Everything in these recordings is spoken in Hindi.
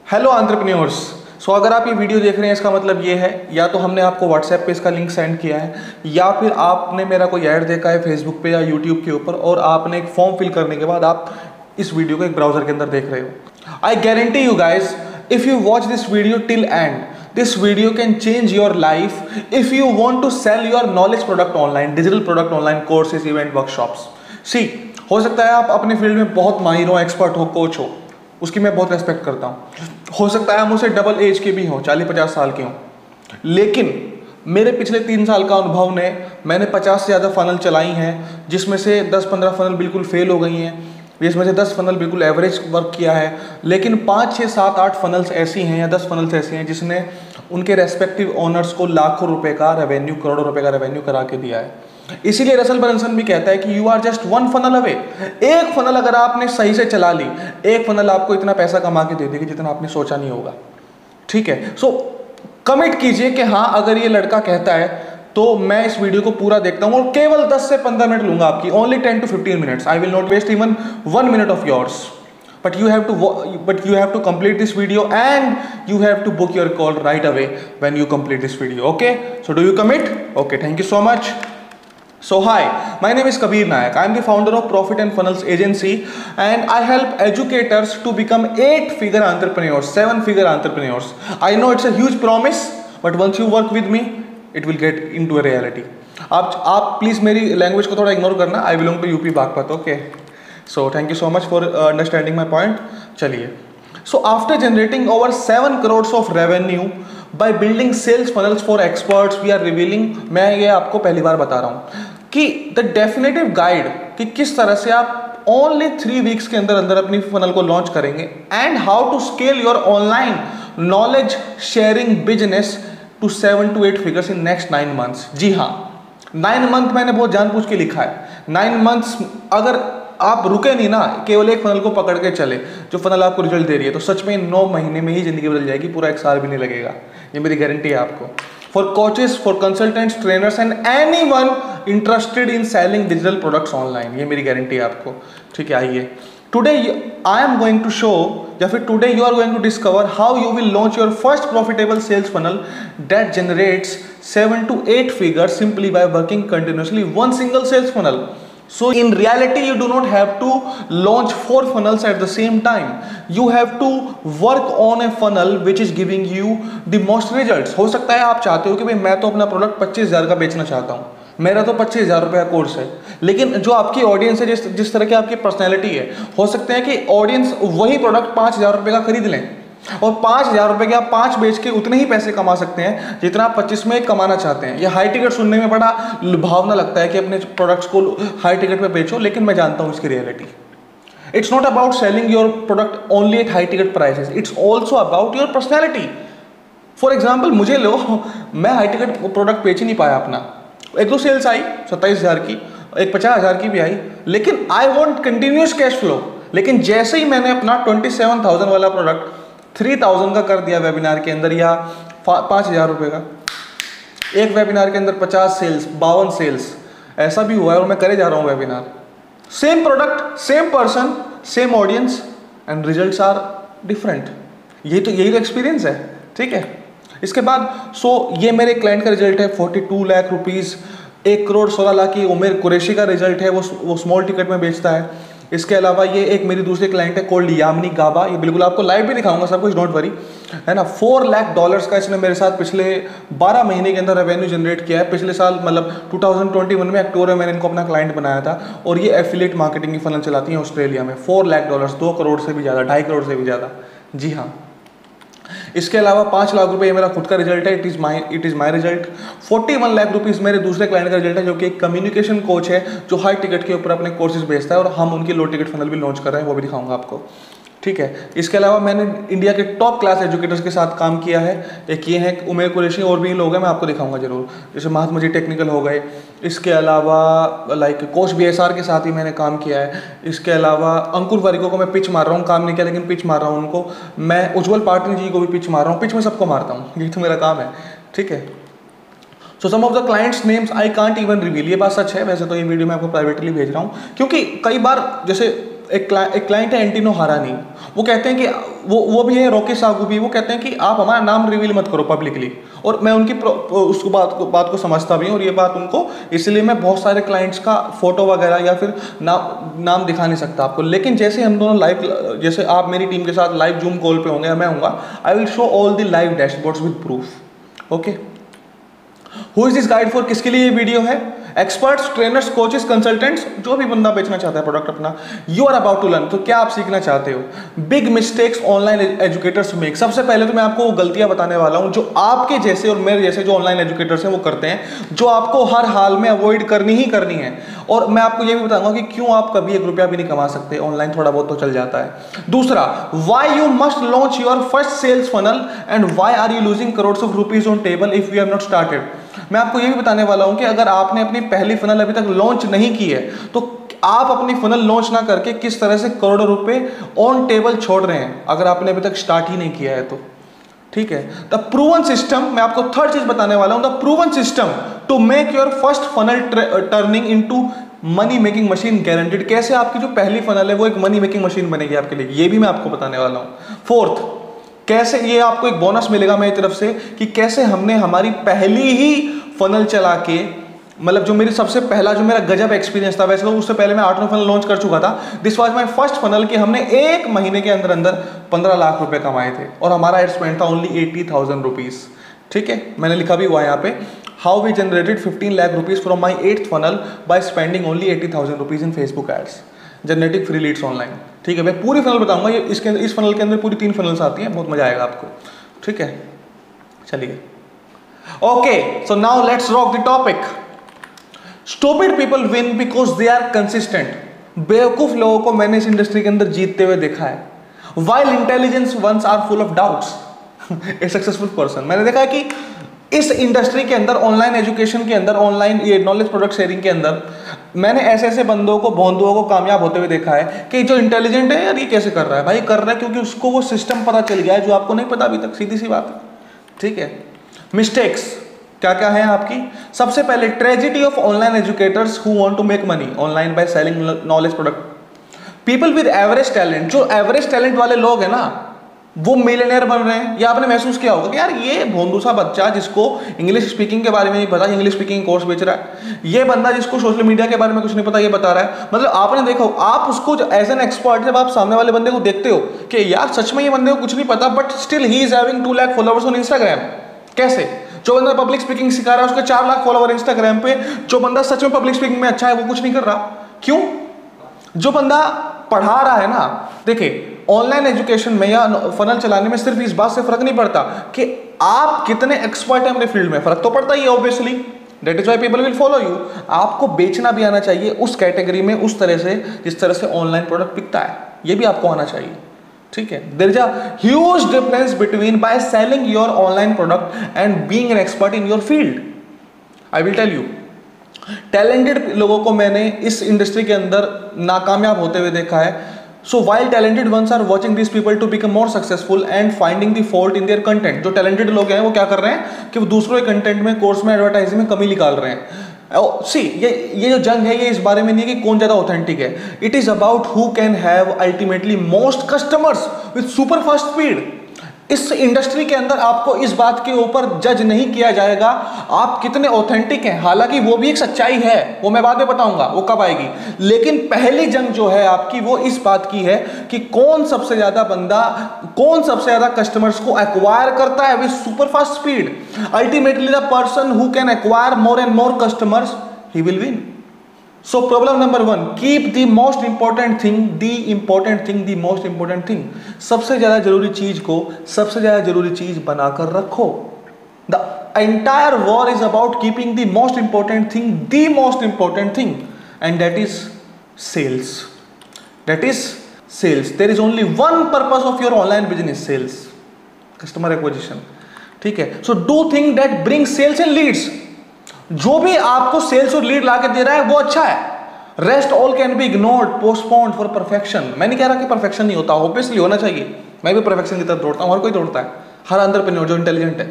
Hello entrepreneurs. सो अगर आप ये वीडियो देख रहे हैं इसका मतलब ये है या तो हमने आपको व्हाट्सएप पे इसका लिंक सेंड किया है या फिर आपने मेरा कोई ऐड देखा है फेसबुक पे या यूट्यूब के ऊपर और आपने एक फॉर्म फिल करने के बाद आप इस वीडियो को एक ब्राउजर के अंदर देख रहे हो। I guarantee you guys, if you watch this video till end, this video can change your life if you want to sell your knowledge product online, digital product online, courses, event, workshops. See, हो सकता है आप अपने फील्ड में बहुत माहिर हो, एक्सपर्ट हो, कोच हो, उसकी मैं बहुत रेस्पेक्ट करता हूँ। हो सकता है हम मुझसे डबल एज के भी हों, 40-50 साल के हों, लेकिन मेरे पिछले 3 साल का अनुभव ने मैंने 50 से ज़्यादा फनल चलाई हैं, जिसमें से 10-15 फनल बिल्कुल फेल हो गई हैं, जिसमें से 10 फनल बिल्कुल एवरेज वर्क किया है, लेकिन 5, 6, 7, 8 फनल्स ऐसी हैं या 10 फनल्स ऐसी हैं जिसने उनके रेस्पेक्टिव ओनर्स को लाखों रुपए का रेवेन्यू, करोड़ों रुपए का रेवेन्यू करा के दिया है। इसीलिए रसल ब्रंसन भी कहता है कि you are just one funnel away. एक फनल अगर आपने सही से चला ली, एक फनल आपको इतना पैसा कमा के दे देगी जितना आपने सोचा नहीं होगा। ठीक है, सो कमिट कीजिए कि हाँ, अगर ये लड़का कहता है तो मैं इस वीडियो को पूरा देखता हूं और केवल 10 से 15 मिनट लूंगा आपकी, only 10 to 15 minutes. I will not waste even 1 minute of yours. But you have to complete this video and you have to book your call right away when you complete this video. Okay, so do you commit? Okay, thank you so much. So hi, my name is Kabir Nayak. I am the founder of Profit and Funnels Agency and I help educators to become 8-figure entrepreneurs, 7-figure entrepreneurs. I know it's a huge promise, but once you work with me, it will get into a reality. आप प्लीज़ मेरी लैंग्वेज को थोड़ा इग्नोर करना। I belong to UP Baghpat. Okay, so thank you so much for understanding my point. चलिए, so after generating over 7 crores of revenue by building sales funnels for experts, we are revealing, मैं ये आपको पहली बार बता रहा हूँ कि द डेफिनेटिव गाइड कि किस तरह से आप ओनली 3 weeks के अंदर अंदर अपनी फनल को लॉन्च करेंगे and how to scale your online knowledge sharing business to 7 to 8 figures in next 9 months। जी हाँ, 9 month मैंने बहुत जानबूझ के लिखा है। 9 months अगर आप रुके नहीं ना, केवल एक फनल को पकड़ के चले जो फनल आपको रिजल्ट दे रही है, तो सच में 9 महीने में ही जिंदगी बदल जाएगी, पूरा 1 साल भी नहीं लगेगा। ये मेरी गारंटी है आपको। For coaches, for consultants, trainers and anyone interested in selling digital products online, ये मेरी गारंटी है आपको। ठीक है, आइए today I am going to show, या फिर today you are going to discover how you will launch your first profitable sales funnel that generates 7 to 8 figures simply by working continuously one single sales funnel. So in reality you do not have to launch 4 funnels at the same time. You have to work on a funnel which is giving you the most results. हो सकता है आप चाहते हो कि भाई मैं तो अपना प्रोडक्ट 25,000 का बेचना चाहता हूँ, मेरा तो 25,000 रुपये का कोर्स है, लेकिन जो आपकी ऑडियंस है, जिस तरह की आपकी पर्सनैलिटी है, हो सकता है कि ऑडियंस वही प्रोडक्ट 5,000 रुपये का खरीद लें और 5,000 रुपये के आप 5 बेच के उतने ही पैसे कमा सकते हैं जितना आप 25 में कमाना चाहते हैं। ये हाई टिकट सुनने में बड़ा लुभावना लगता है कि अपने प्रोडक्ट्स को हाई टिकट पे बेचो, लेकिन मैं जानता हूँ इसकी reality. It's not about selling your product only at high ticket prices, it's also about your personality. For example मुझे लो, मैं हाई टिकट प्रोडक्ट बेच ही नहीं पाया अपना। 1-2 सेल्स आई 27,000 की, एक 50,000 की भी आई, लेकिन I want continuous cash flow. लेकिन जैसे ही मैंने अपना 27,000 वाला प्रोडक्ट 3,000 का कर दिया वेबिनार के अंदर, या 5,000 रुपये का, एक वेबिनार के अंदर 50 सेल्स, 52 सेल्स, ऐसा भी हुआ है और मैं करे जा रहा हूँ webinar. Same product, same person, same audience and results are different. यही तो एक्सपीरियंस है। ठीक है, इसके बाद ये मेरे क्लाइंट का रिजल्ट है 42 लाख रुपीज़। 1 करोड़ 16 लाख की उमेर कुरैशी का रिजल्ट है, वो स्मॉल टिकट में बेचता है। इसके अलावा ये एक मेरी दूसरी क्लाइंट है कोल्ड यामिनी गाबा, ये बिल्कुल आपको लाइव भी दिखाऊंगा सब कुछ, डोंट वरी, है ना। $4 लाख का इसने मेरे साथ पिछले 12 महीने के अंदर रेवेन्यू जनरेट किया है। पिछले साल मतलब 2021 में अक्टूबर में मैंने इनको अपना क्लाइंट बनाया था और ये एफिलिएट मार्केटिंग की फनल चलाती है ऑस्ट्रेलिया में। $4 लाख, 2 करोड़ से भी ज़्यादा, 2.5 करोड़ से भी ज़्यादा। जी हाँ, इसके अलावा 5 लाख रुपए मेरा खुद का रिजल्ट है, it is my result. 41 lakh rupees मेरे दूसरे क्लाइंट का रिजल्ट है, जो कि एक कम्युनिकेशन कोच है जो हाई टिकट के ऊपर अपने कोर्सेज बेचता है और हम उनकी लो टिकट फनल भी लॉन्च कर रहे हैं, वो भी दिखाऊंगा आपको। ठीक है, इसके अलावा मैंने इंडिया के टॉप क्लास एजुकेटर्स के साथ काम किया है। एक ये है उमेर कुरैशी, और भी लोग हैं, मैं आपको दिखाऊंगा जरूर, जैसे महात्मा जी टेक्निकल हो गए। इसके अलावा लाइक कोच BSR के साथ ही मैंने काम किया है। इसके अलावा अंकुर वारिको को मैं पिच मार रहा हूँ, काम नहीं किया लेकिन पिच मार रहा हूँ उनको। मैं उज्जवल पाटनी जी को भी पिच मार रहा हूँ, पिच में सबको मारता हूँ, ये तो मेरा काम है। ठीक है, so some of the clients names I can't even reveal, ये बात सच है। वैसे तो ये वीडियो मैं आपको प्राइवेटली भेज रहा हूँ क्योंकि कई बार जैसे एक क्लाइंट है एंटिनो हारानी, वो कहते हैं कि वो भी है रॉकी सागू भी, वो कहते हैं कि आप हमारा नाम रिवील मत करो पब्लिकली, और मैं उनकी उसको बात को समझता भी हूँ, और ये बात उनको, इसलिए मैं बहुत सारे क्लाइंट्स का फोटो वगैरह या फिर नाम दिखा नहीं सकता आपको। लेकिन जैसे हम दोनों लाइव, जैसे आप मेरी टीम के साथ लाइव जूम कॉल पे होंगे, मैं हूँगा, I will show all the live dashboards with proof. Okay, who is this guide for, किसके लिए ये वीडियो है? एक्सपर्ट्स, ट्रेनर्स, कोचेस, कंसल्टेंट्स, जो भी बंदा बेचना चाहता है प्रोडक्ट अपना। You are about to learn, तो क्या आप सीखना चाहते हो? Big mistakes online educators make. सबसे पहले तो मैं आपको वो गलतियां बताने वाला हूं जो आपके जैसे और मेरे जैसे जो ऑनलाइन एजुकेटर्स हैं वो करते हैं, जो आपको हर हाल में अवॉइड करनी ही करनी है। और मैं आपको ये भी बताऊंगा कि क्यों आप कभी 1 रुपया भी नहीं कमा सकते ऑनलाइन, थोड़ा बहुत तो चल जाता है। दूसरा, why you must launch your first sales funnel and why are you losing crores of rupees on table if you have not started. मैं आपको ये भी बताने वाला हूं कि अगर आपने अपनी पहली फनल अभी तक लॉन्च नहीं की है, तो आप अपनी फनल लॉन्च ना करके किस तरह से करोड़ों रुपए ऑन टेबल छोड़ रहे हैं, अगर आपने अभी तक स्टार्ट ही नहीं किया है तो। ठीक है, द प्रूवन सिस्टम, मैं आपको थर्ड चीज बताने वाला हूं, the proven system to make your first funnel turning into money making machine guaranteed. कैसे आपकी जो पहली फनल है वो एक मनी मेकिंग मशीन बनेगी आपके लिए, ये भी मैं आपको बताने वाला हूं। फोर्थ, कैसे ये आपको एक बोनस मिलेगा मेरी तरफ से कि कैसे हमने हमारी पहली ही फनल चला के, मतलब जो मेरी सबसे पहला जो मेरा गजब एक्सपीरियंस था, वैसे तो उससे पहले मैं 8-9 फनल लॉन्च कर चुका था, this was my first funnel कि हमने 1 महीने के अंदर अंदर 15 लाख रुपए कमाए थे, और हमारा एड स्पेंड था ओनली 80,000 रुपीज। ठीक है, मैंने लिखा भी हुआ है यहाँ पे, how we generated 15 lakh rupees from my 8th funnel by spending only 80,000 rupees in Facebook ads, generating free leads online. ठीक है, मैं पूरी फनल बताऊंगा, ये इसके इस फनल के अंदर पूरी 3 फनल्स आती हैं, बहुत मजा आएगा आपको। ठीक है, चलिए। Okay, so now let's rock the topic. Stupid people win because they are consistent. बेवकूफ लोगों को मैंने इस इंडस्ट्री के अंदर जीतते हुए देखा है। While intelligence ones are full of doubts, a successful person. मैंने देखा है कि इस इंडस्ट्री के अंदर, ऑनलाइन एजुकेशन के अंदर, ऑनलाइन ये नॉलेज प्रोडक्ट शेयरिंग के अंदर, मैंने ऐसे ऐसे बंदों को, भोंदुओं को कामयाब होते हुए देखा है कि जो इंटेलिजेंट है यार, ये कैसे कर रहा है भाई? कर रहा है क्योंकि उसको वो सिस्टम पता चल गया है जो आपको नहीं पता अभी तक, सीधी सी बात है। ठीक है, मिस्टेक्स क्या क्या है आपकी? सबसे पहले, tragedy of online educators who want to make money online by selling knowledge product. People with average talent, जो एवरेज टैलेंट वाले लोग हैं ना, वो मिलियनेयर बन रहे हैं। या आपने महसूस किया होगा कि यार ये भोंदू सा बच्चा जिसको इंग्लिश स्पीकिंग के बारे में नहीं पता, इंग्लिश स्पीकिंग कोर्स बेच रहा है, ये बंदा जिसको सोशल मीडिया के बारे में कुछ नहीं पता, ये बता रहा है। मतलब आपने देखा, आप उसको एज एन एक्सपर्ट, जब आप सामने वाले बंदे को देखते हो कि यार सच में ये बंदे को कुछ नहीं पता, but still he is having 2 lakh followers on Instagram. कैसे? जो बंदा पब्लिक स्पीकिंग सिखा रहा है उसके 4 लाख फॉलोअर इंस्टाग्राम पे, जो बंदा सच में पब्लिक स्पीकिंग में अच्छा है वो कुछ नहीं कर रहा। क्यों? जो बंदा पढ़ा रहा है ना, देखिए ऑनलाइन एजुकेशन में या फनल चलाने में सिर्फ इस बात से फर्क नहीं पड़ता कि आप कितने एक्सपर्ट हैं अपने फील्ड में, फर्क तो पड़ता ही है obviously, that is why people will follow you. आपको बेचना भी आना चाहिए उस कैटेगरी में, उस तरह से जिस तरह से ऑनलाइन प्रोडक्ट बिकता है, ये भी आपको आना चाहिए। ठीक है, there is a huge difference between by selling your online product and being an expert in your field. I will tell you, talented लोगों को मैंने इस इंडस्ट्री के अंदर नाकामयाब होते हुए देखा है। So while talented ones are watching these people to become more successful and finding the fault in their content, जो talented लोग हैं वो क्या कर रहे हैं कि वो दूसरों के कंटेंट में, कोर्स में, एडवर्टाइजिंग में कमी निकाल रहे हैं। सी ये जो जंग है ये इस बारे में नहीं है कि कौन ज्यादा ऑथेंटिक है, it is about who can have ultimately most customers with super fast speed. इस इंडस्ट्री के अंदर आपको इस बात के ऊपर जज नहीं किया जाएगा आप कितने ऑथेंटिक हैं, हालांकि वो भी एक सच्चाई है, वो मैं बाद में बताऊंगा वो कब आएगी। लेकिन पहली जंग जो है आपकी वो इस बात की है कि कौन सबसे ज्यादा बंदा, कौन सबसे ज्यादा कस्टमर्स को एक्वायर करता है with super fast speed. Ultimately the person who can acquire more and more customers, he will win. So problem number 1, keep the most important thing, the most important thing। सबसे ज्यादा जरूरी चीज को सबसे ज्यादा जरूरी चीज बनाकर रखो। The entire war is about keeping the most important thing, the most important thing, and that is sales. That is sales. There is only one purpose of your online business, sales, customer acquisition। ठीक है, so do things that bring sales and leads। जो भी आपको सेल्स और लीड ला के दे रहा है वो अच्छा है, rest all can be ignored, postponed for perfection. मैं नहीं कह रहा कि परफेक्शन नहीं होता, ऑब्वियसली होना चाहिए, मैं भी परफेक्शन की तरफ दौड़ता हूं, हर कोई दौड़ता है, हर एंटरप्रेन्योर जो इंटेलिजेंट है।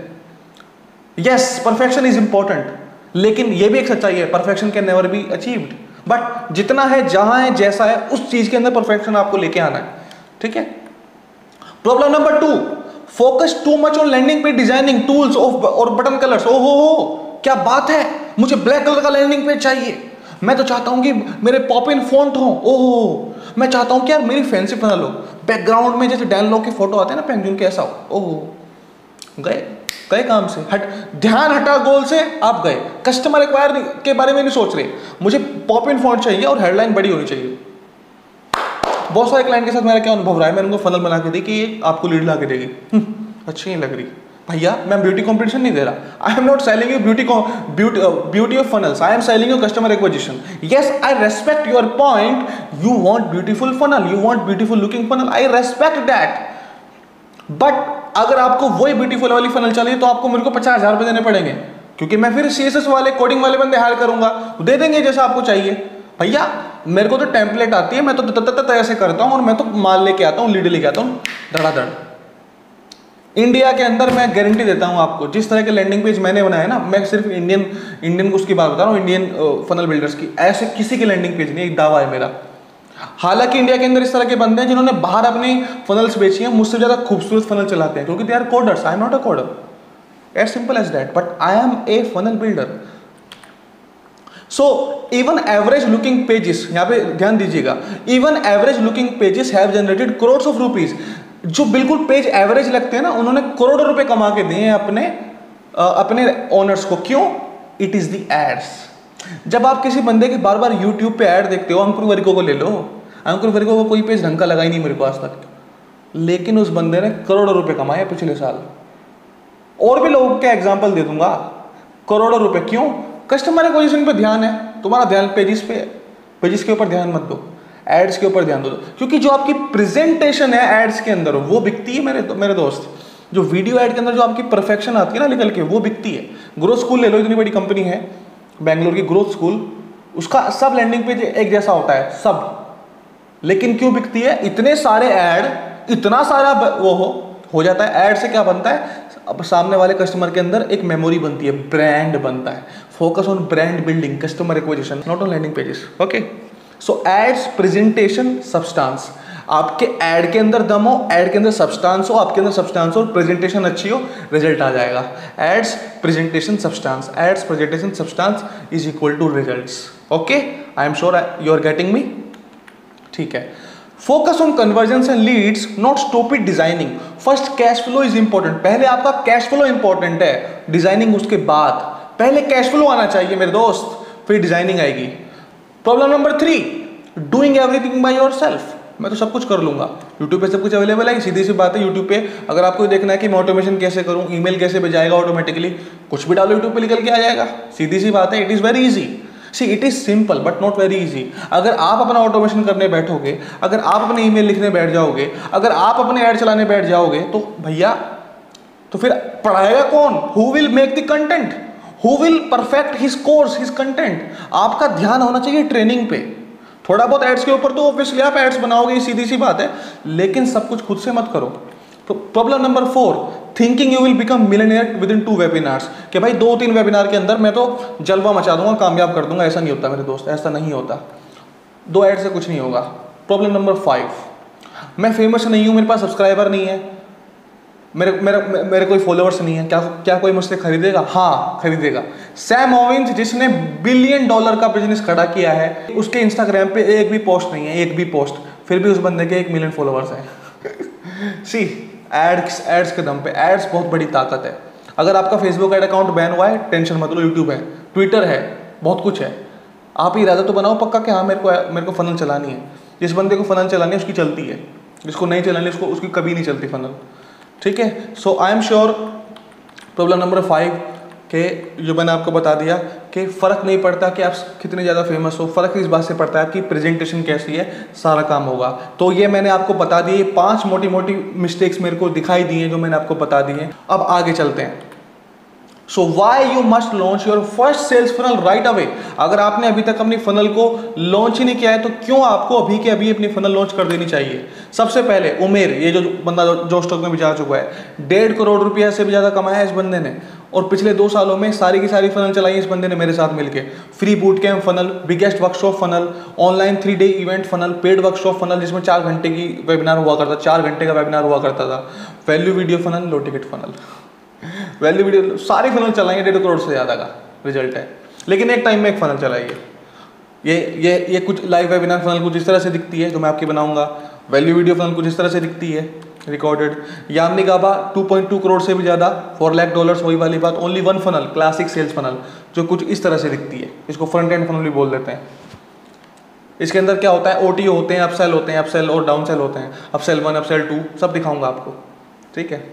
यस, परफेक्शन इज इंपॉर्टेंट, लेकिन ये भी एक सच्चाई है, perfection can never be achieved. But जितना है, जहां है, जैसा है, उस चीज के अंदर परफेक्शन आपको लेके आना है, ठीक है। Problem number 2, focus too much on landing page designing tools और बटन कलर्स। ओहो, क्या बात है, मुझे ब्लैक कलर का लैंडिंग पेज चाहिए, मैं तो चाहता हूं कि मेरे पॉप इन फॉन्ट हो, ओहो, मैं चाहता हूं कि यार मेरी फैंसी बना लो, बैकग्राउंड में जैसे डैन लॉक के फोटो आते हैं ना पेंगुइन के, ऐसा हो। ओहो, गए काम से, ध्यान हटा गोल से, आप गए। कस्टमर एक्वायर के बारे में नहीं सोच रहे, मुझे पॉप इन फॉन्ट चाहिए और हेडलाइन बड़ी होनी चाहिए। बहुत सारे क्लाइंट के साथ मेरा क्या अनुभव रहा है, मैंने उनको फनल बना के दी कि ये आपको लीड ला के देगी, अच्छी नहीं लग रही भैया, मैं ब्यूटी कॉम्पिटिशन नहीं दे रहा, आई am not selling you beauty of funnels, I am selling you customer acquisition. Yes, I respect your point, you want beautiful funnel, you want beautiful looking funnel, I respect that, but अगर आपको वही ब्यूटीफुल वाली फनल चाहिए तो आपको मेरे को 50,000 रुपए देने पड़ेंगे, क्योंकि मैं फिर CSS वाले कोडिंग वाले बंदे हायर करूंगा, दे देंगे जैसा आपको चाहिए। भैया मेरे को तो टेम्पलेट आती है, मैं तो ऐसे करता हूं और मैं तो माल लेके आता हूं, लीड लेके आता हूं धड़ाधड़। इंडिया के अंदर मैं गारंटी देता हूं आपको, जिस तरह के लैंडिंग पेज मैंने बनाया ना, मैं सिर्फ इंडियन उसकी बात बता रहा हूं, इंडियन फनल बिल्डर्स की, ऐसे किसी के लैंडिंग पेज नहीं, एक दावा है मेरा। हालांकि इंडिया के अंदर इस तरह के बंदे हैं जिन्होंने बाहर अपनी फनल्स बेची हैं, मुझसे ज्यादा खूबसूरत फनल चलाते हैं, क्योंकि they are coders, I am not a coder, as simple as that, but I am a funnel builder. So even average looking pages, यहां पे ध्यान दीजिएगा, even average looking pages have generated crores of rupees. जो बिल्कुल पेज एवरेज लगते हैं ना, उन्होंने करोड़ों रुपए कमा के दिए हैं अपने ओनर्स को। क्यों? It is the ads. जब आप किसी बंदे के बार बार यूट्यूब पे ऐड देखते हो, अंकुर वरिको को ले लो, अंकुर वरिको को कोई पेज ढंग का लगा ही नहीं मेरे को आज तक, लेकिन उस बंदे ने करोड़ों रुपए कमाए पिछले साल। और भी लोगों के एग्जाम्पल दे दूंगा, करोड़ों रुपए। क्यों? कस्टमर एक्विजिशन पे ध्यान है, तुम्हारा ध्यान पेजेस के ऊपर ध्यान मत दो, एड्स के ऊपर ध्यान दो, क्योंकि जो आपकी प्रेजेंटेशन है एड्स के अंदर वो बिकती है मेरे दोस्त। जो वीडियो एड के अंदर जो आपकी परफेक्शन आती है ना निकल के, वो बिकती है। ग्रोथ स्कूल ले लो, इतनी बड़ी कंपनी है बैंगलोर की ग्रोथ स्कूल, उसका सब लैंडिंग पेज एक जैसा होता है सब, लेकिन क्यों बिकती है? इतने सारे ऐड, इतना सारा वो हो जाता है। ऐड से क्या बनता है? अब सामने वाले कस्टमर के अंदर एक मेमोरी बनती है, ब्रांड बनता है। Focus on brand building, customer acquisition, not on landing pages. Okay, so ads, presentation, substance. आपके ऐड के अंदर दम हो, ऐड के अंदर सब्सटेंस हो, आपके अंदर सब्सटेंस हो, प्रेजेंटेशन अच्छी हो, रिजल्ट आ जाएगा। Ads, presentation, substance, ads, presentation, substance is equal to results. Okay, I am sure you are getting me. ठीक है। Focus on conversions and leads, not stupid designing. First cash flow is important, पहले आपका कैश फ्लो इंपॉर्टेंट है, डिजाइनिंग उसके बाद। पहले कैश फ्लो आना चाहिए मेरे दोस्त, फिर डिजाइनिंग आएगी। Problem number 3, doing everything by yourself. मैं तो सब कुछ कर लूंगा, यूट्यूब पे सब कुछ अवेलेबल है। सीधी सी बात है, यूट्यूब पे अगर आपको देखना है कि मैं ऑटोमेशन कैसे करूं, ईमेल कैसे भेजाएगा ऑटोमेटिकली, कुछ भी डालो यूट्यूब पे निकल के आ जाएगा। सीधी सी बात है, it is very easy. See it is simple but not very easy. अगर आप अपना ऑटोमेशन करने बैठोगे, अगर आप अपने ईमेल लिखने बैठ जाओगे, अगर आप अपने ऐड चलाने बैठ जाओगे, तो भैया तो फिर पढ़ाएगा कौन? Who will make the content, who will perfect his course, his content. आपका ध्यान होना चाहिए ट्रेनिंग पे। थोड़ा बहुत एड्स के ऊपर तो ऑब्वियसली आप एड्स बनाओगे, सीधी सी बात है, लेकिन सब कुछ खुद से मत करो। Problem number 4, thinking you will become millionaire with in 2 webinars. कि भाई 2-3 वेबिनार के अंदर मैं तो जलवा मचा दूंगा, कामयाब कर दूंगा। ऐसा नहीं होता मेरे दोस्त, ऐसा नहीं होता। 2 ऐड से कुछ नहीं होगा। प्रॉब्लम नंबर 5, मैं फेमस नहीं हूं, मेरे पास सब्सक्राइबर नहीं है, मेरे कोई फॉलोअर्स नहीं है, क्या कोई मुझसे खरीदेगा? हाँ खरीदेगा। सैम ओविन्स जिसने $1 बिलियन का बिजनेस खड़ा किया है, उसके इंस्टाग्राम पे एक भी पोस्ट नहीं है, एक भी पोस्ट, फिर भी उस बंदे के 1 मिलियन फॉलोअर्स हैं। सी एड्स के दम पे, एड्स बहुत बड़ी ताकत है। अगर आपका फेसबुक एड अकाउंट बैन हुआ है, टेंशन मत लो, यूट्यूब है, ट्विटर है, बहुत कुछ है। आप इरादा तो बनाओ पक्का कि हाँ मेरे को फनल चलानी है। जिस बंदे को फनल चलानी है उसकी चलती है, जिसको नहीं चलानी उसकी कभी नहीं चलती फनल। ठीक है। So I am sure problem number 5 के जो मैंने आपको बता दिया कि फ़र्क नहीं पड़ता कि आप कितने ज़्यादा फेमस हो, फ़र्क इस बात से पड़ता है आपकी प्रेजेंटेशन कैसी है, सारा काम होगा। तो ये मैंने आपको बता दिए, 5 मोटी मोटी मिस्टेक्स मेरे को दिखाई दी हैं जो मैंने आपको बता दी हैं। अब आगे चलते हैं। So why you must launch your first sales funnel right away. अगर आपने अभी तक अपनी फनल को लॉन्च ही नहीं किया है तो क्यों आपको अभी के अभी अपनी फनल लॉन्च कर देनी चाहिए। सबसे पहले उमेर, ये जो बंदा जो स्टॉक में भी जा चुका है, 1.5 करोड़ रुपया से भी ज़्यादा कमाया है इस बंदे ने, और पिछले 2 सालों में सारी की सारी फनल चलाई इस बंदे ने मेरे साथ मिलके। Free boot camp funnel, biggest workshop funnel, online 3 day event funnel, paid workshop funnel जिसमें 4 घंटे की वेबिनार हुआ करता, 4 घंटे का वेबिनार हुआ करता था, वैल्यू वीडियो फनल, लो टिकट फनल, वैल्यू वीडियो, सारी फनल चलाएंगे। 1.5 करोड़ से ज़्यादा का रिजल्ट है। लेकिन एक टाइम में एक फनल चलाइए। ये कुछ लाइव वेबिनार फनल कुछ इस तरह से दिखती है जो मैं आपकी बनाऊंगा। वैल्यू वीडियो फनल कुछ इस तरह से दिखती है रिकॉर्डेड। यामनी गाबा 2.2 करोड़ से भी ज़्यादा, $4 लाख, वही वाली बात। Only one funnel, classic sales funnel, जो कुछ इस तरह से दिखती है। इसको फ्रंट एंड फनल भी बोल देते हैं। इसके अंदर क्या होता है, OTO होते हैं, अपसेल होते हैं, अपसेल और डाउन सेल होते हैं, अपसेल 1, अपसेल 2 सब दिखाऊंगा आपको, ठीक है।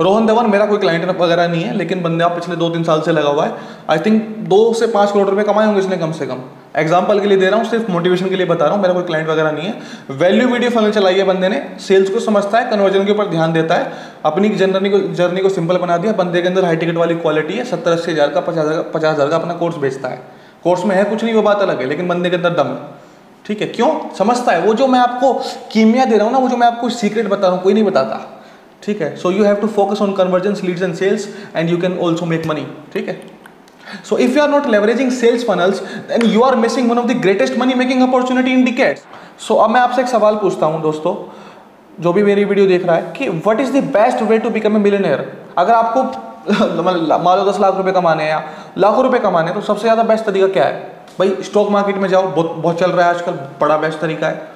रोहन धवन मेरा कोई क्लाइंट वगैरह नहीं है, लेकिन बंदा पिछले 2-3 साल से लगा हुआ है। आई थिंक 2 से 5 करोड़ रुपए कमाए होंगे इसने कम से कम। एग्जाम्पल के लिए दे रहा हूँ, सिर्फ मोटिवेशन के लिए बता रहा हूँ, मेरा कोई क्लाइंट वगैरह नहीं है। वैल्यू वीडियो फनल चलाई है बंदे ने, सेल्स को समझता है, कन्वर्जन के ऊपर ध्यान देता है, अपनी जर्नी को सिंपल बना दिया। बंदे के अंदर हाई टिकट वाली क्वालिटी है, 70-80 हज़ार का, 50 हज़ार का अपना कोर्स बेचता है। कोर्स में है कुछ नहीं, वो बात अलग है, लेकिन बंदे के अंदर दम है, ठीक है। क्यों समझता है, वो जो मैं आपको कीमिया दे रहा हूँ ना, वो जो मैं आपको सीक्रेट बता रहा हूँ, कोई नहीं बताता, ठीक है। So you have to focus on conversions, leads and sales, and you can also make money, ठीक है। So if you are not leveraging sales funnels then you are missing one of the greatest money making opportunity in decades. So अब मैं आपसे एक सवाल पूछता हूं दोस्तों, जो भी मेरी वीडियो देख रहा है, कि what is the best way to become a millionaire. अगर आपको मान लो 10 लाख रुपए कमाने हैं या लाखों रुपए कमाने हैं, तो सबसे ज्यादा बेस्ट तरीका क्या है भाई? स्टॉक मार्केट में जाओ, बहुत चल रहा है आजकल, बड़ा बेस्ट तरीका है।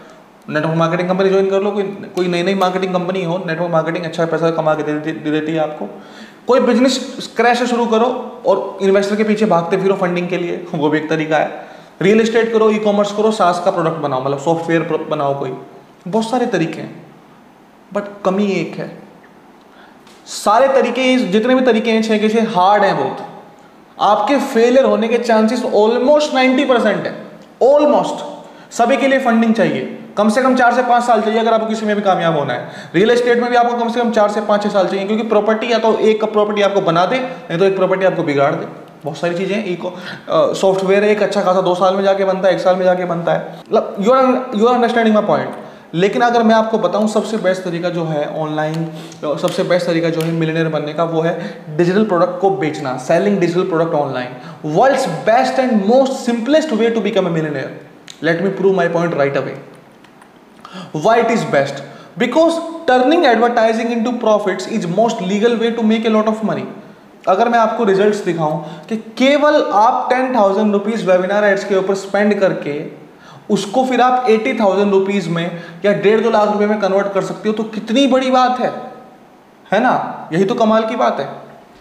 नेटवर्क मार्केटिंग कंपनी ज्वाइन कर लो, कोई नई मार्केटिंग कंपनी हो, नेटवर्क मार्केटिंग अच्छा पैसा कमा के दे देती है आपको। कोई बिजनेस क्रैश से शुरू करो और इन्वेस्टर के पीछे भागते फिरो फंडिंग के लिए, वो भी एक तरीका है। रियल एस्टेट करो, ई कॉमर्स करो, सास का प्रोडक्ट बनाओ, मतलब सॉफ्टवेयर बनाओ, कोई बहुत सारे तरीके हैं, बट कमी एक है। सारे तरीके, जितने भी तरीके हैं 6 के 6 हार्ड हैं बहुत। आपके फेलियर होने के चांसेस ऑलमोस्ट 90% है, ऑलमोस्ट। सभी के लिए फंडिंग चाहिए, कम से कम 4 से 5 साल चाहिए अगर आपको किसी में भी कामयाब होना है। रियल एस्टेट में भी आपको कम से कम 4 से 5-6 साल चाहिए, क्योंकि प्रॉपर्टी या तो एक प्रॉपर्टी आपको बना दे, नहीं तो एक प्रॉपर्टी आपको बिगाड़ दे। बहुत सारी चीजें हैं। सॉफ्टवेयर एक अच्छा खासा 2 साल में जाके बनता है, 1 साल में जाके बनता है। मतलब you are understanding my point. लेकिन अगर मैं आपको बताऊं सबसे बेस्ट तरीका जो है ऑनलाइन, सबसे बेस्ट तरीका जो है मिलियनेयर बनने का, वो है डिजिटल प्रोडक्ट को बेचना, selling digital product online. World's best and most simplest way to become a millionaire. Let me prove my point right away. Why it is best? Because turning advertising into profits is most legal way to make a lot of money. अगर मैं आपको रिजल्ट्स दिखाऊं कि केवल आप 10,000 रुपीज वेबिनार एड्स के ऊपर स्पेंड करके उसको फिर आप 80,000 रुपीज में या 1.5-2 लाख रुपए में कन्वर्ट कर सकते हो, तो कितनी बड़ी बात है ना? यही तो कमाल की बात है।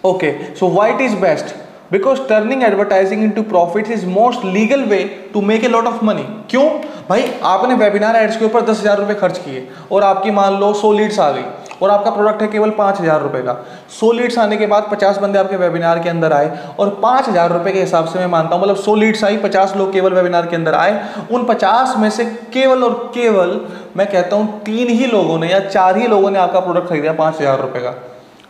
Okay, so why it is best? Because turning advertising into profits is most legal way to make a lot of money. क्यों भाई? आपने वेबिनार एड्स के ऊपर 10,000 रुपए खर्च किए और आपकी मान लो 100 लीड्स आ गई और आपका प्रोडक्ट है केवल 5,000 रुपए का। 100 लीड्स आने के बाद 50 बंदे आपके वेबिनार के अंदर आए और 5,000 रुपए के हिसाब से मैं मानता हूं, मतलब 100 लीड्स आई, 50 लोग केवल वेबिनार के अंदर आए। उन 50 में से केवल और केवल मैं कहता हूं 3 ही लोगों ने या 4 ही लोगों ने आपका प्रोडक्ट खरीदा 5,000 रुपए का।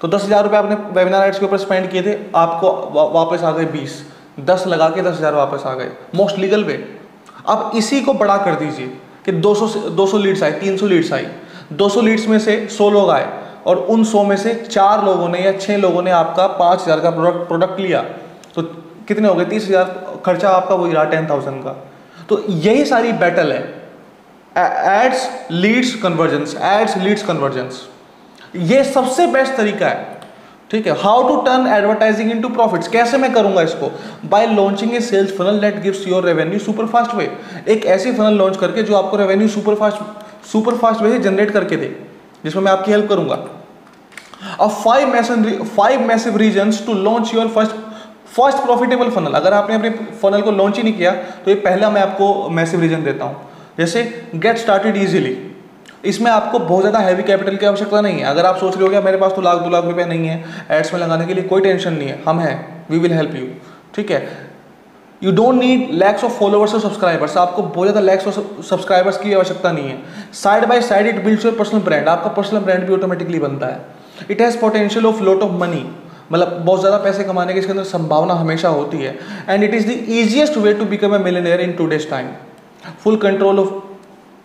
तो 10,000 रुपये आपने वेबिनार एड्स के ऊपर स्पेंड किए थे, आपको वापस आ गए 20, 10 लगा के 10,000 वापस आ गए, मोस्ट लीगल वे। अब इसी को बड़ा कर दीजिए कि 200 लीड्स आई, 300 लीड्स आई, 200 लीड्स में से 100 लोग आए और उन 100 में से 4 लोगों ने या 6 लोगों ने आपका 5,000 का प्रोडक्ट लिया, तो कितने हो गए? 30,000 खर्चा आपका वही रहा 10,000 का। तो यही सारी बैटल है, ads leads conversions, ads leads conversions. ये सबसे बेस्ट तरीका है, ठीक है। How to turn advertising into profits, कैसे मैं करूंगा इसको? By launching a sales funnel that gives your revenue super fast way. एक ऐसी फनल लॉन्च करके जो आपको रेवेन्यू सुपर फास्ट वे से जनरेट करके दे, जिसमें मैं आपकी हेल्प करूंगा। अब 5 massive reasons to launch your first profitable funnel. अगर आपने अपने फनल को लॉन्च ही नहीं किया तो ये पहला मैं आपको मैसिव रीजन देता हूं। जैसे गेट स्टार्टेड इजीली, इसमें आपको बहुत ज़्यादा हैवी कैपिटल की आवश्यकता नहीं है। अगर आप सोच रहे हो कि मेरे पास तो 1-2 लाख रुपए नहीं है एड्स में लगाने के लिए, कोई टेंशन नहीं है, हम हैं, वी विल हेल्प यू, ठीक है। You don't need lakhs of followers और सब्सक्राइबर्स, आपको बहुत ज़्यादा लैक्स ऑफ सब्सक्राइबर्स की आवश्यकता नहीं है। Side by side it builds your personal brand, आपका पर्सनल ब्रांड भी ऑटोमेटिकली बनता है। It has potential of lot of money, मतलब बहुत ज़्यादा पैसे कमाने की इसके अंदर संभावना हमेशा होती है। And it is the easiest way to become a millionaire in today's time. Full control of,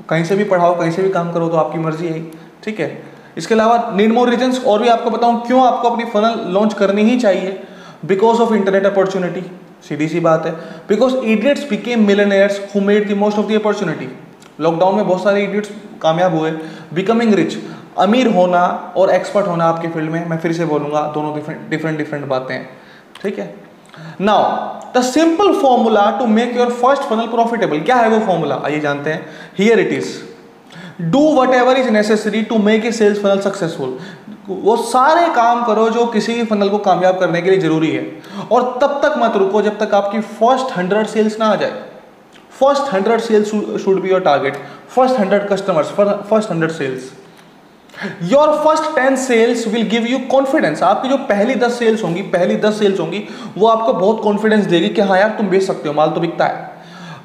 कहीं से भी पढ़ाओ कहीं से भी काम करो तो आपकी मर्जी है, ठीक है। इसके अलावा नीड मोर रीजंस, और भी आपको बताऊं क्यों आपको अपनी फनल लॉन्च करनी ही चाहिए। बिकॉज ऑफ इंटरनेट अपॉर्चुनिटी, सीधी सी बात है। Because idiots became millionaires who made the most of the opportunity. Lockdown में बहुत सारे इडियट्स कामयाब हुए। बिकमिंग रिच, अमीर होना और एक्सपर्ट होना आपके फील्ड में, मैं फिर से बोलूंगा दोनों डिफरेंट बातें हैं, ठीक है। Now the simple formula to make your first funnel profitable, क्या है वो फॉर्मूला, आइए जानते हैं। Here it is, do whatever is necessary to make a sales funnel successful. वो सारे काम करो जो किसी भी फनल को कामयाब करने के लिए जरूरी है, और तब तक मत रुको जब तक आपकी फर्स्ट 100 सेल्स ना आ जाए। First 100 sales should be your target, first 100 customers, first 100 sales. Your first 10 sales will give you confidence. आपकी जो पहली 10 सेल्स होंगी वो आपको बहुत कॉन्फिडेंस देगी कि हाँ यार तुम बेच सकते हो, माल तो बिकता है।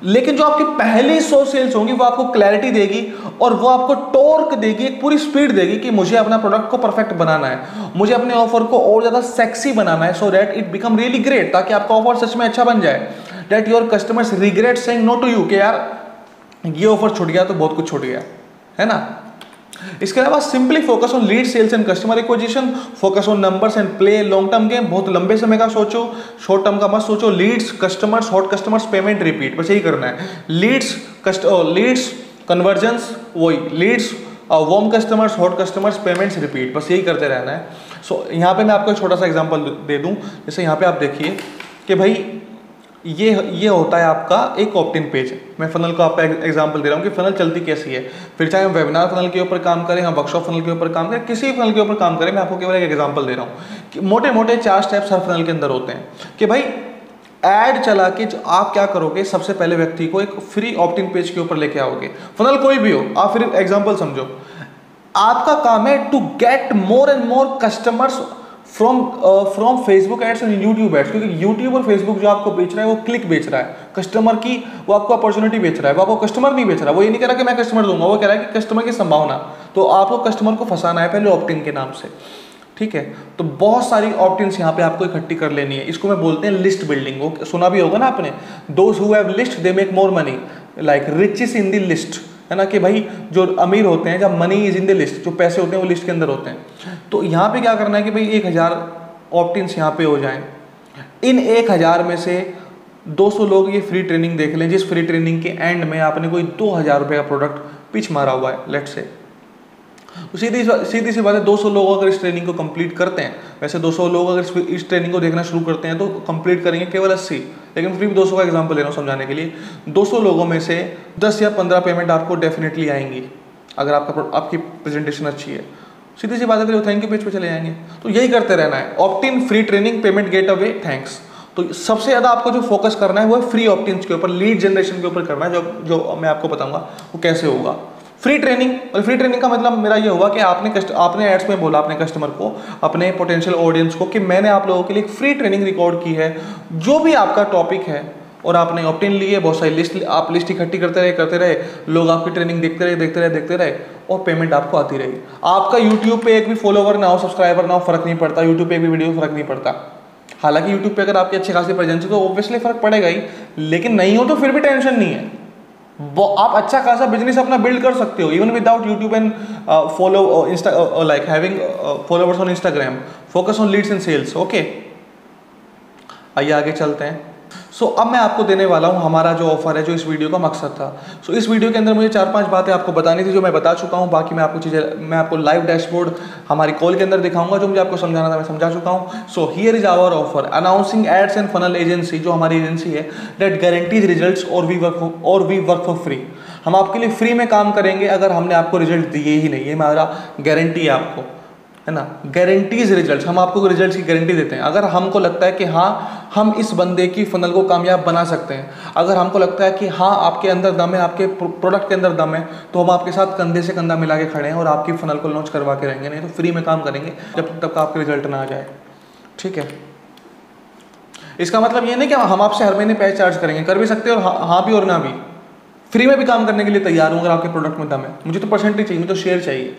लेकिन जो आपकी पहली 100 सेल्स होंगी वो आपको क्लैरिटी देगी, और वो आपको टॉर्क देगी, एक पूरी स्पीड देगी कि मुझे अपना प्रोडक्ट को परफेक्ट बनाना है, मुझे अपने ऑफर को और ज्यादा सेक्सी बनाना है, so that it become really great, ताकि आपका ऑफर सच में अच्छा बन जाए। That your customers regret saying no to you, कि यार ये ऑफर छूट गया तो बहुत कुछ छूट गया, है ना। इसके अलावा simply focus on lead sales and customer acquisition, focus on numbers and play long term game. बहुत लंबे समय का सोचो, शॉर्ट टर्म का मत सोचो। Leads, customers, hot customers, payment, repeat, बस यही करना है। लीड्स कन्वर्जन्स, वही leads, warm customers, hot customers, payments, repeat, बस यही करते रहना है। सो यहाँ पे मैं आपको एक छोटा सा एग्जांपल दे दूँ। जैसे यहाँ पे आप देखिए कि भाई ये होता है आपका एक ऑप्ट इन पेज। मैं फनल को आपका एग्जांपल दे रहा हूँ कि फनल चलती कैसी है। फिर चाहे हम वेबिनार फनल के ऊपर काम करें, हम वर्कशॉप फनल के ऊपर काम करें, किसी फनल के ऊपर काम करें, मैं आपको केवल एक एग्जांपल दे रहा हूँ कि मोटे मोटे 4 स्टेप्स हर फनल के अंदर होते हैं। कि भाई ऐड चला के आप क्या करोगे, सबसे पहले व्यक्ति को एक फ्री ऑप्ट इन पेज के ऊपर लेके आओगे। फनल कोई भी हो, आप फिर एग्जाम्पल समझो। आपका काम है to get more and more customers from Facebook ads and YouTube ads, क्योंकि यूट्यूब और फेसबुक जो आपको बेच रहा है वो क्लिक बेच रहा है, कस्टमर की वो आपको अपॉर्चुनिटी बेच रहा है, वो आपको कस्टमर नहीं बेच रहा। वो ये नहीं कह रहा कि मैं कस्टमर दूंगा, वो कह रहा है कि कस्टमर की संभावना। तो आपको कस्टमर को फंसाना है पहले ऑप्ट इन के नाम से, ठीक है। तो बहुत सारी ऑप्ट इन्स यहाँ पे आपको इकट्ठी कर लेनी है। इसको मैं बोलते हैं लिस्ट बिल्डिंग। वो सुना भी होगा ना आपने, those who have list they make more money, like riches in the list, है ना। कि भाई जो अमीर होते हैं, जब money is in the list, जो पैसे होते हैं वो लिस्ट के अंदर होते हैं। तो यहाँ पे क्या करना है कि भाई 1000 ऑप्ट इन्स यहाँ पे हो जाएं। इन 1000 में से 200 लोग ये फ्री ट्रेनिंग देख लें, जिस फ्री ट्रेनिंग के एंड में आपने कोई 2000 रुपये का प्रोडक्ट पिच मारा हुआ है, लेट्स से। तो सीधी सी बात है, 200 लोग अगर इस ट्रेनिंग को कंप्लीट करते हैं, वैसे 200 लोग अगर इस ट्रेनिंग को देखना शुरू करते हैं तो कंप्लीट करेंगे केवल 80, लेकिन फिर भी 200 का एग्जांपल ले रहा हूँ समझाने के लिए। 200 लोगों में से 10 या 15 पेमेंट आपको डेफिनेटली आएंगी अगर आपकी प्रेजेंटेशन अच्छी है। सीधी सी बात है, फिर वो थैंक यू पेज पे चले जाएंगे। तो यही करते रहना है, ऑप्ट इन, free training, payment, get away, thanks. तो सबसे ज़्यादा आपको जो फोकस करना है वो है फ्री ऑप्ट इन के ऊपर, लीड जनरेशन के ऊपर करना है, जो मैं आपको बताऊंगा वो कैसे होगा। फ्री ट्रेनिंग, और फ्री ट्रेनिंग का मतलब मेरा ये हुआ कि आपने एड्स में बोला अपने कस्टमर को, अपने पोटेंशियल ऑडियंस को, कि मैंने आप लोगों के लिए एक फ्री ट्रेनिंग रिकॉर्ड की है, जो भी आपका टॉपिक है, और आपने ऑप्ट इन लिए, बहुत सारी लिस्ट इकट्ठी करते रहे, लोग आपकी ट्रेनिंग देखते रहे और पेमेंट आपको आती रही। आपका यूट्यूब पे एक भी फॉलोवर ना हो, सब्सक्राइबर ना हो, फर्क नहीं पड़ता। यूट्यूब पे एक भी वीडियो फर्क नहीं पड़ता। हालांकि यूट्यूब पे अगर आपकी अच्छी खासी प्रेजेंस है तो ऑब्वियसली फर्क पड़ेगा ही, लेकिन नहीं हो तो फिर भी टेंशन नहीं है। आप अच्छा खासा बिजनेस अपना बिल्ड कर सकते हो even without YouTube and like having followers on Instagram. Focus on leads and sales, okay. आइए आगे चलते हैं। सो अब मैं आपको देने वाला हूं हमारा जो ऑफर है, जो इस वीडियो का मकसद था। सो इस वीडियो के अंदर मुझे 4-5 बातें आपको बतानी थी जो मैं बता चुका हूं। बाकी मैं आपको लाइव डैशबोर्ड हमारी कॉल के अंदर दिखाऊंगा, जो मुझे आपको समझाना था मैं समझा चुका हूं। So here is our offer, announcing ads and funnel agency, जो हमारी एजेंसी है, दैट गारंटीज रिजल्ट्स और वी वर्क फॉर फ्री। हम आपके लिए फ्री में काम करेंगे अगर हमने आपको रिजल्ट दिए ही नहीं, ये हमारा गारंटी है आपको, है ना। गारंटीज रिजल्ट्स, हम आपको रिजल्ट्स की गारंटी देते हैं। अगर हमको लगता है कि हाँ हम इस बंदे की फनल को कामयाब बना सकते हैं, अगर हमको लगता है कि हाँ आपके अंदर दम है, आपके प्रोडक्ट के अंदर दम है, तो हम आपके साथ कंधे से कंधा मिला के खड़े हैं और आपकी फनल को लॉन्च करवा के रहेंगे। नहीं तो फ्री में काम करेंगे जब तक आपके रिजल्ट ना आ जाए, ठीक है। इसका मतलब ये नहीं कि हम आपसे हर महीने पैसे चार्ज करेंगे, कर भी सकते हैं और हाँ भी और ना भी। फ्री में भी काम करने के लिए तैयार हूँ अगर आपके प्रोडक्ट में दम है। मुझे तो परसेंटेज चाहिए, मुझे तो शेयर चाहिए,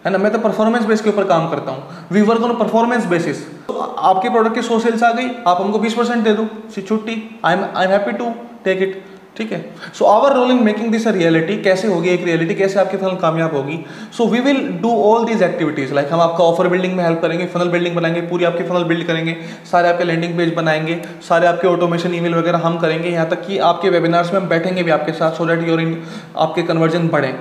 है ना। मैं तो परफॉर्मेंस बेस के ऊपर काम करता हूँ, we work on performance basis. आपके प्रोडक्ट की 100 सेल्स आ गई, आप हमको 20% दे दो, छुट्टी, I am happy to take it, ठीक है। So our role in making this a reality, कैसे होगी एक रियलिटी, कैसे आपकी फनल कामयाब होगी। So we will do all these activities, like हम आपका ऑफर बिल्डिंग में हेल्प करेंगे, फनल बिल्डिंग बनाएंगे, पूरी आपकी फनल बिल्ड करेंगे, सारे आपके लैंडिंग पेज बनाएंगे, सारे आपके ऑटोमेशन ईमेल वगैरह हम करेंगे, यहाँ तक कि आपके वेबिनार्स में हम बैठेंगे भी आपके साथ, सो दैट योर आपके कन्वर्जन बढ़े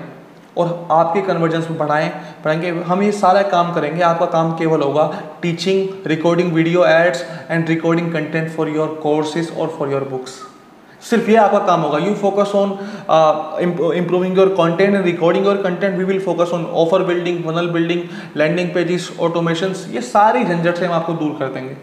और आपके कन्वर्जन्स में बढ़ाएंगे हम। ये सारा काम करेंगे, आपका काम केवल होगा teaching, recording video ads and recording content for your courses और फॉर योर बुक्स। सिर्फ ये आपका काम होगा। You focus on improving your content and recording your content, we will focus on offer building, funnel building, landing pages, automations, ये सारी झंझट से हम आपको दूर कर देंगे,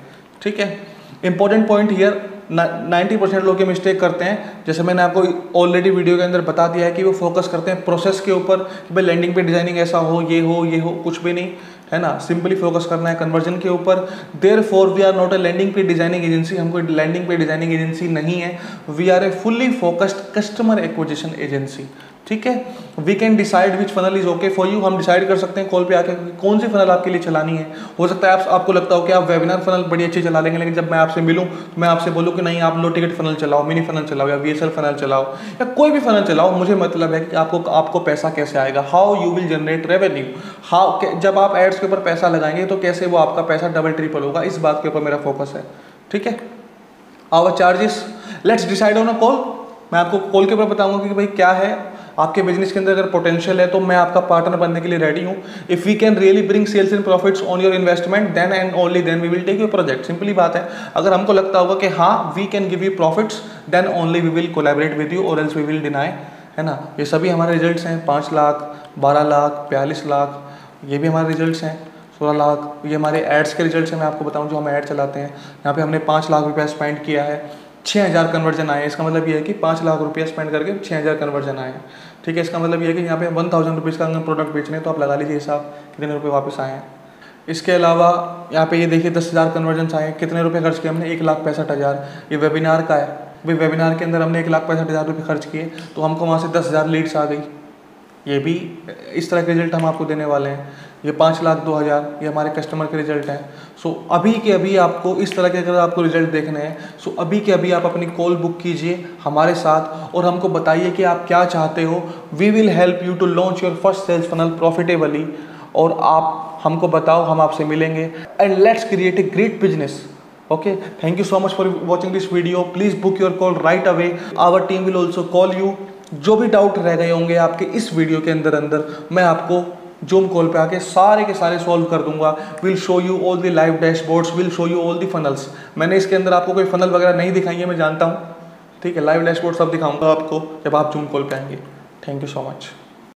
ठीक है। इंपॉर्टेंट पॉइंट हियर, 90% लोग ये मिस्टेक करते हैं, जैसे मैंने आपको ऑलरेडी वीडियो के अंदर बता दिया है कि वो फोकस करते हैं प्रोसेस के ऊपर कि भाई लैंडिंग पे डिजाइनिंग ऐसा हो, ये हो, कुछ भी नहीं है ना। सिंपली फोकस करना है कन्वर्जन के ऊपर। Therefore we are not a landing page designing agency, हम कोई लैंडिंग पे डिजाइनिंग एजेंसी नहीं है, we are a fully focused customer acquisition agency, ठीक है। We can decide which funnel is okay for you, हम डिसाइड कर सकते हैं कॉल पे आके कौन सी फनल आपके लिए चलानी है। हो सकता है आपको लगता हो कि आप वेबिनार फनल बड़ी अच्छी चला लेंगे, लेकिन जब मैं आपसे मिलूं तो मैं आपसे बोलूं कि नहीं, आप लो टिकट फनल चलाओ, मिनी फनल चलाओ, या VSL फनल चलाओ, या कोई भी फनल चलाओ। मुझे मतलब है कि आपको पैसा कैसे आएगा, how you will generate revenue, how, जब आप एड्स के ऊपर पैसा लगाएंगे तो कैसे वो आपका पैसा डबल ट्रिपल होगा, इस बात के ऊपर मेरा फोकस है, ठीक है। Our charges, let's decide on a call. मैं आपको कॉल के ऊपर बताऊंगा कि भाई क्या है आपके बिजनेस के अंदर, अगर पोटेंशियल है तो मैं आपका पार्टनर बनने के लिए रेडी हूँ। If we can really bring sales and profits on your investment, then and only then we will take your project. Simply बात है, अगर हमको लगता होगा कि हाँ we can give you profits, then only we will collaborate with you, और एल्स वी विल डिनाई, है ना। ये सभी हमारे रिजल्ट्स हैं, 5 लाख, 12 लाख, 42 लाख, ये भी हमारे रिजल्ट्स हैं, 16 लाख, ये हमारे एड्स के रिजल्ट्स हैं। मैं आपको बताऊं जो हम ऐड चलाते हैं, यहाँ पे हमने 5 लाख रुपया स्पेंड किया है, 6000 कन्वर्जन आए। इसका मतलब ये है कि 5 लाख रुपया स्पेंड करके 6000 कन्वर्जन आए, ठीक है। इसका मतलब ये है कि यहाँ पे 1000 रुपीज़ का अगर प्रोडक्ट बेचने हैं तो आप लगा लीजिए हिसाब कितने रुपए वापस आए हैं। इसके अलावा यहाँ पे ये देखिए 10,000 कन्वर्जन आए, कितने रुपए खर्च किए हमने, 1,65,000। ये वेबिनार का है, भाई वेबिनार के अंदर हमने 1,65,000 रुपये खर्च किए, तो हमको वहाँ से 10,000 लीड्स आ गई। ये भी इस तरह के रिजल्ट हम आपको देने वाले हैं। ये 5,02,000 ये हमारे कस्टमर के रिजल्ट हैं। सो अभी के अभी आपको इस तरह के अगर आपको रिजल्ट देखने हैं, सो अभी के अभी आप अपनी कॉल बुक कीजिए हमारे साथ और हमको बताइए कि आप क्या चाहते हो। We will help you to launch your first sales funnel profitably, और आप हमको बताओ, हम आपसे मिलेंगे, and let's create a great business. Okay, thank you so much for watching this video. Please book your call right away. Our team will also call you. जो भी डाउट रह गए होंगे आपके इस वीडियो के अंदर मैं आपको जूम कॉल पे आके सारे के सारे सॉल्व कर दूंगा। Will show you all the live dashboards, will show you all the funnels. मैंने इसके अंदर आपको कोई फनल वगैरह नहीं दिखाई है, मैं जानता हूँ, ठीक है। लाइव डैशबोर्ड सब दिखाऊंगा आपको जब आप जूम कॉल पे आएंगे। Thank you so much.